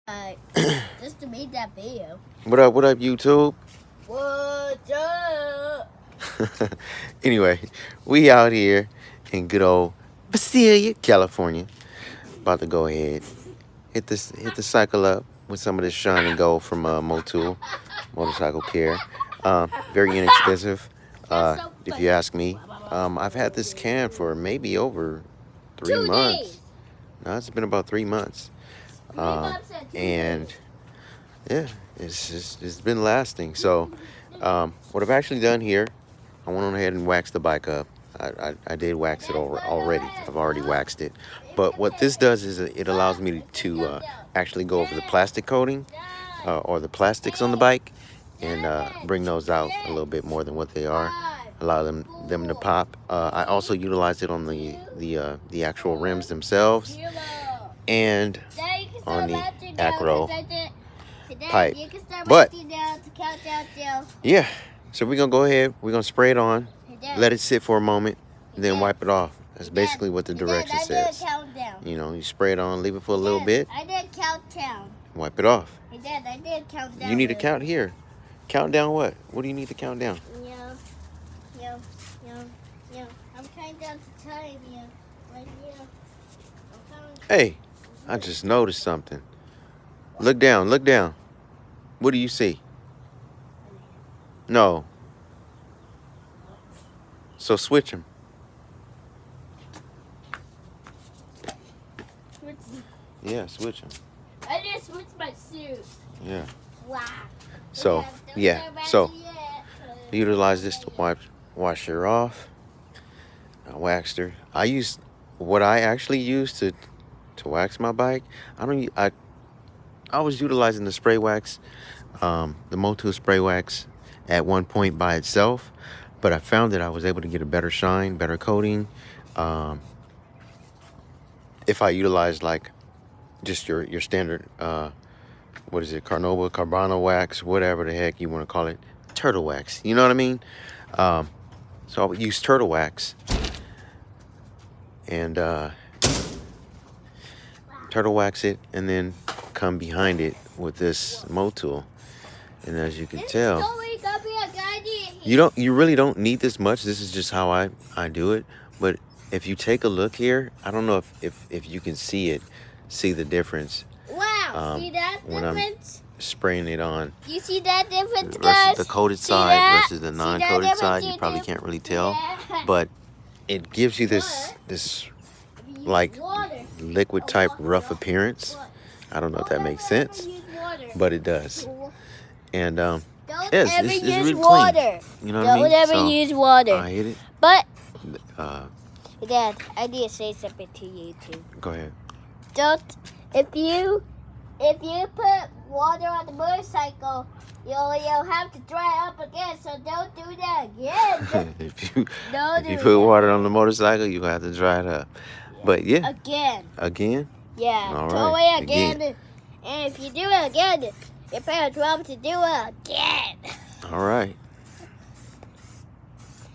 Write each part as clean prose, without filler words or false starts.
Just to make that video. What up, YouTube? What's up? Anyway, we out here in good old Visalia, California. About to go ahead, hit the cycle up with some of this shine and gold from Motul Motorcycle Care. Very inexpensive, if you ask me. I've had this can for maybe over 3 months. Days. No, it's been about 3 months. And yeah, it's been lasting. So what I've actually done here, I went on ahead and waxed the bike up. I did wax it already. I've already waxed it. But what this does is it allows me to actually go over the plastic coating or the plastics on the bike and bring those out a little bit more than what they are. Allow them to pop. I also utilized it on the actual rims themselves and on the acro pipe. But yeah, so we're gonna go ahead, we're gonna spray it on, let it sit for a moment, and then wipe it off. That's basically what the direction says. You know, you spray it on, leave it for a little bit. I did countdown. Wipe it off. I did countdown. You need to count here. Count down what? What do you need to count down? Yeah. I'm counting down to time, yeah. Right here. Hey, I just noticed something. Look down, look down. What do you see? No. So switch them. Yeah, switch them. I just switched my suit. Yeah. Wow. So, yeah. So, utilize this to wash her off. I waxed her. What I actually use to wax my bike. I was utilizing the spray wax, the Motul spray wax at one point by itself, but I found that I was able to get a better shine, better coating, if I utilized like just your standard, what is it, Carbano wax, whatever the heck you want to call it, turtle wax, you know what I mean? So I would use turtle wax and turtle wax it and then come behind it with this Motul. And as you can tell, you really don't need this much. This is just how I do it. But if you take a look here, I don't know if you can see the difference. Wow, see that when difference? I'm spraying it on. You see that difference, Versus guys? the coated side versus the non-coated side, you probably can't really tell. Yeah. But it gives you this like liquid type rough appearance. I don't know if that makes sense, but it does. And it's really clean. You know what I mean? Don't ever use water. I hit it. But Dad, I need to say something to you too. Go ahead. If you put water on the motorcycle, you'll have to dry up again. So don't do that again. if you put water on the motorcycle, you have to dry it up. But yeah. Again? Yeah. All Throw right. it again. And if you do it again, your parents want to do it again. All right.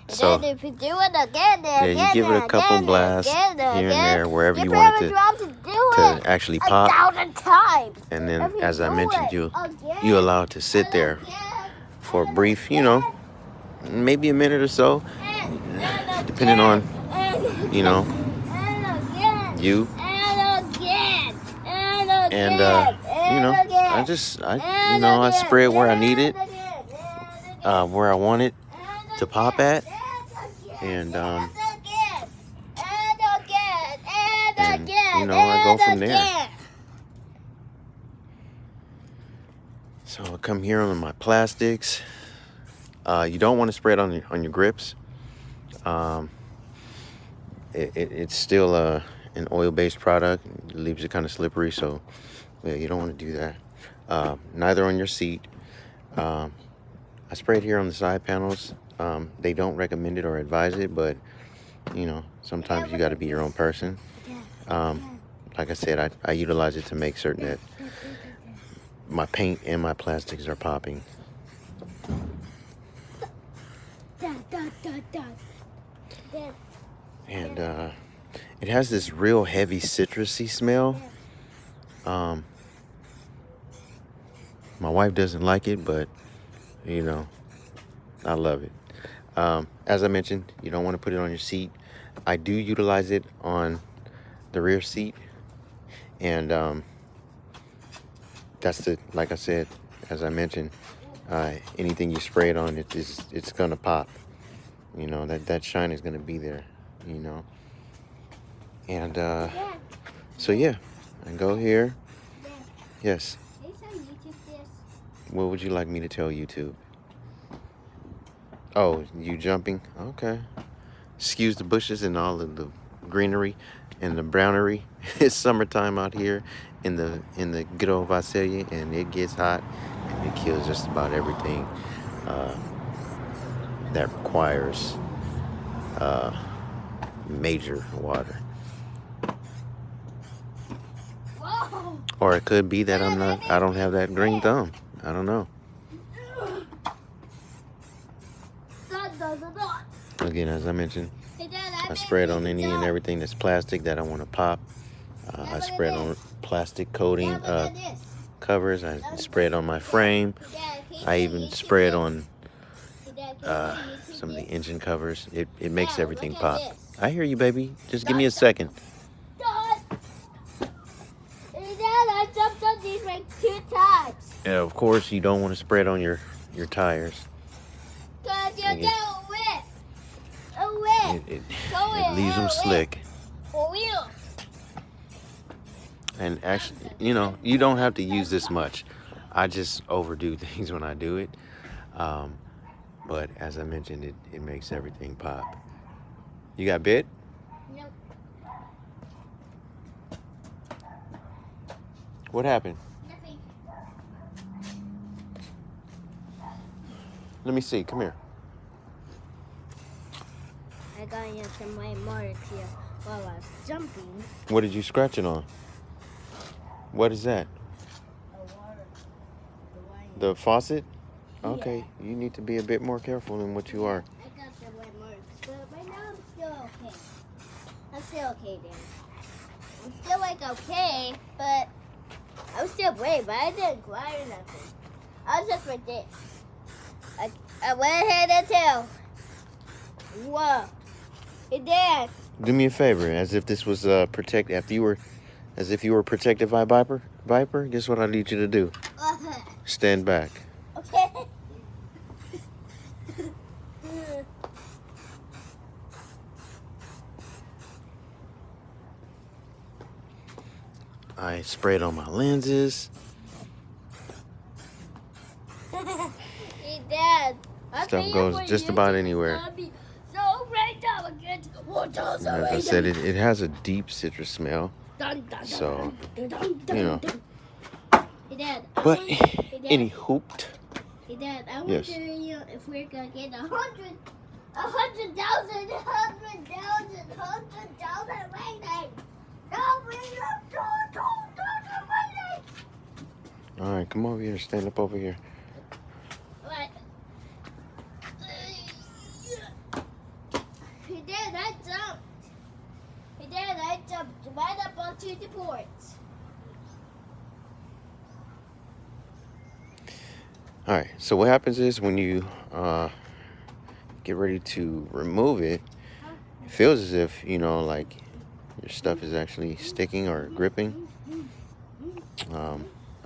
And So then if you do it again, you give it a couple blasts here and there, wherever you want it to actually pop. 1,000 times. And then, as I mentioned, you allow it to sit there for a brief, maybe a minute or so, depending on, you. And I spray it where I need it, where I want it to pop at, and I go from there. So I come here on my plastics. You don't want to spray it on your grips. It's still an oil-based product. It leaves it kind of slippery, so yeah, you don't want to do that. Neither on your seat. I sprayed here on the side panels. They don't recommend it or advise it, but sometimes you got to be your own person. Like I said, I utilize it to make certain that my paint and my plastics are popping. And it has this real heavy citrusy smell. My wife doesn't like it, but you know, I love it. As I mentioned, you don't want to put it on your seat. I do utilize it on the rear seat, and that's like I said, as I mentioned, anything you spray it on, it's gonna pop. You know, that shine is gonna be there. You know, and so yeah, I go here. Yes. What would you like me to tell YouTube? Oh, you jumping? Okay. Excuse the bushes and all of the greenery and the brownery. It's summertime out here in the good old Visalia, and it gets hot and it kills just about everything that requires major water. Whoa. Or it could be that I don't have that green thumb. I don't know. Again, as I mentioned, I spray it on any and everything that's plastic that I want to pop. I spray it on plastic coating covers. I spray it on my frame. I even spray it on some of the engine covers. It makes everything pop. I hear you, baby. Just give me a second. I jumped on these like 2 times. Yeah, of course, you don't want to spray it on your tires. Because you get a whip. It leaves them slick. For real. And actually, you know, you don't have to use this much. I just overdo things when I do it. But as I mentioned, it makes everything pop. You got bit? Nope. What happened? Nothing. Let me see. Come here. I got into my mark here while I was jumping. What did you scratch it on? What is that? The faucet? Okay, Yeah. you need to be a bit more careful than what you are. I got the white marks, but right now I'm still okay. I'm still okay there. I'm still like okay, but I'm still brave, but I didn't cry or nothing. I was just like this. I went ahead and tail. Whoa. It did. Do me a favor, as if this was as if you were protected by Viper. Viper, guess what I need you to do? Stand back. Okay. I sprayed on my lenses. Hey, Dad. Stuff goes just about anywhere. As I said, it has a deep citrus smell. So, you know. Hey, Dad. But Hey, Dad. any hooped. Hey, Dad, I Yes. wonder if we're gonna get 100,000 rating. All right, come over here. Stand up over here. What? Hey, Dad, I jumped. Hey, Dad, I jumped right up onto the ports. All right, so what happens is when you get ready to remove it, it feels as if, you know, like your stuff is actually sticking or gripping.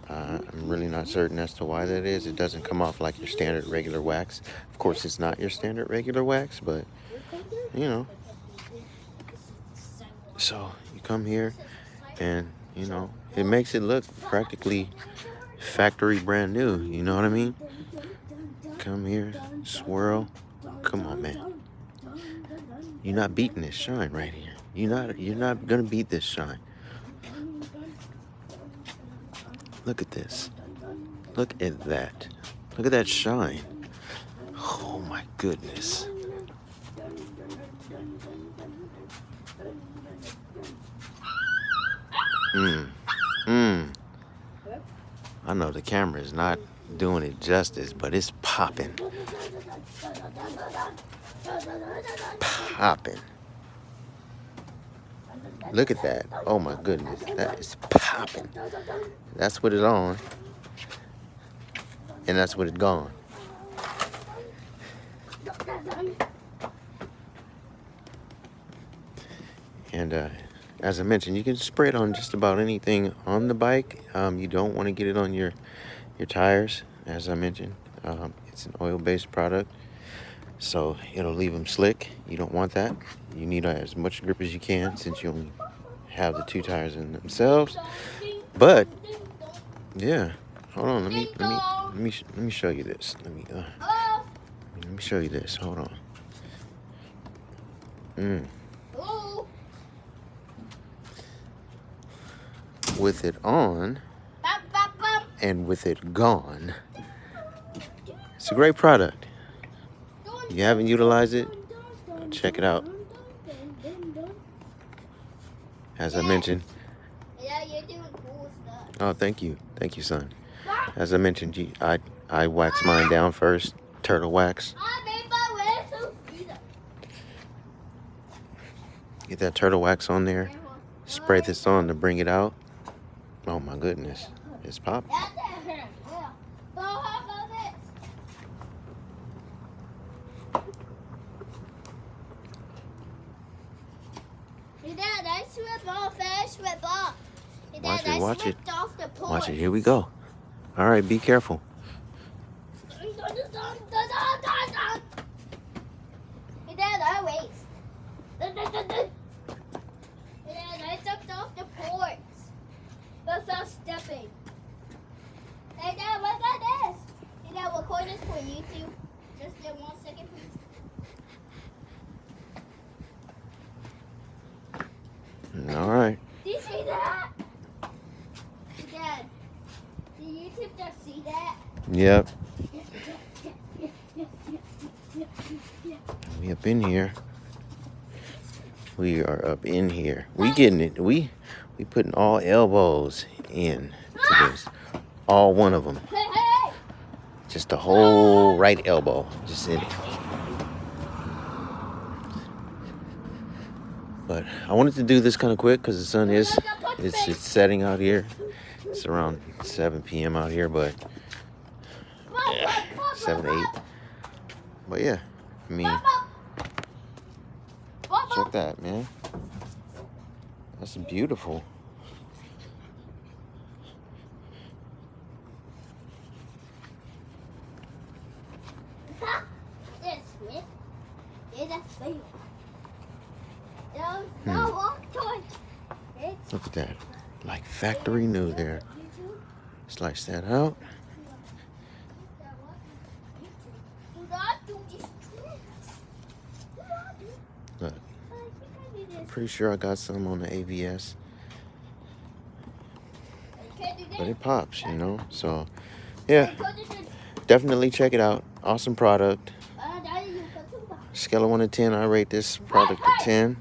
I'm really not certain as to why that is. It doesn't come off like your standard regular wax. Of course, it's not your standard regular wax, but, you know. So you come here and, you know, it makes it look practically factory brand new. You know what I mean? Come here, swirl. Come on, man. You're not beating this shine right here. You're not gonna beat this shine. Look at this. Look at that. Look at that shine. Oh my goodness. I know the camera is not doing it justice, but it's popping. Popping. Look at that. Oh my goodness. That is popping. That's what it's on. and that's with it gone. And as I mentioned, you can spray it on just about anything on the bike. You don't want to get it on your tires, as I mentioned. It's an oil-based product, so it'll leave them slick. You don't want that. You need as much grip as you can, since you only have the 2 tires in themselves. But yeah, hold on. Let me show you this. Let me show you this. Hold on. With it on and with it gone, it's a great product. If you haven't utilized it, check it out. As I mentioned. Yeah, you're doing cool stuff. Oh, thank you, son. As I mentioned, I wax mine down first, turtle wax. Get that turtle wax on there. Spray this on to bring it out. Oh my goodness, it's popping. Watch it. Watch it. Here we go. All right, be careful. Dad, I waste. Dad, I jumped off the porch without stepping. Hey, Dad, look at this. Hey, Dad, record this for YouTube. Just in 1 second, please. All right. Do you see that? Dad, did YouTube just see that? Yep. We up in here. We are up in here. We getting it. We putting all elbows in to this. All one of them. Hey! Just the whole right elbow. Just in it. But I wanted to do this kind of quick because the sun it's setting out here. It's around 7 p.m. out here, but yeah, 7, 8. But yeah, I mean, check that, man. That's beautiful. Look at that. Like factory new there. Slice that out. Look. Pretty sure I got some on the ABS. But it pops, you know. So, yeah. Definitely check it out. Awesome product. Scale of 1 to 10, I rate this product a 10.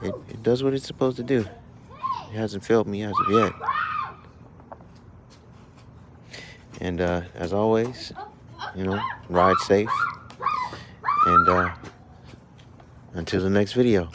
It does what it's supposed to do. It hasn't failed me as of yet. And as always, you know, ride safe. And until the next video.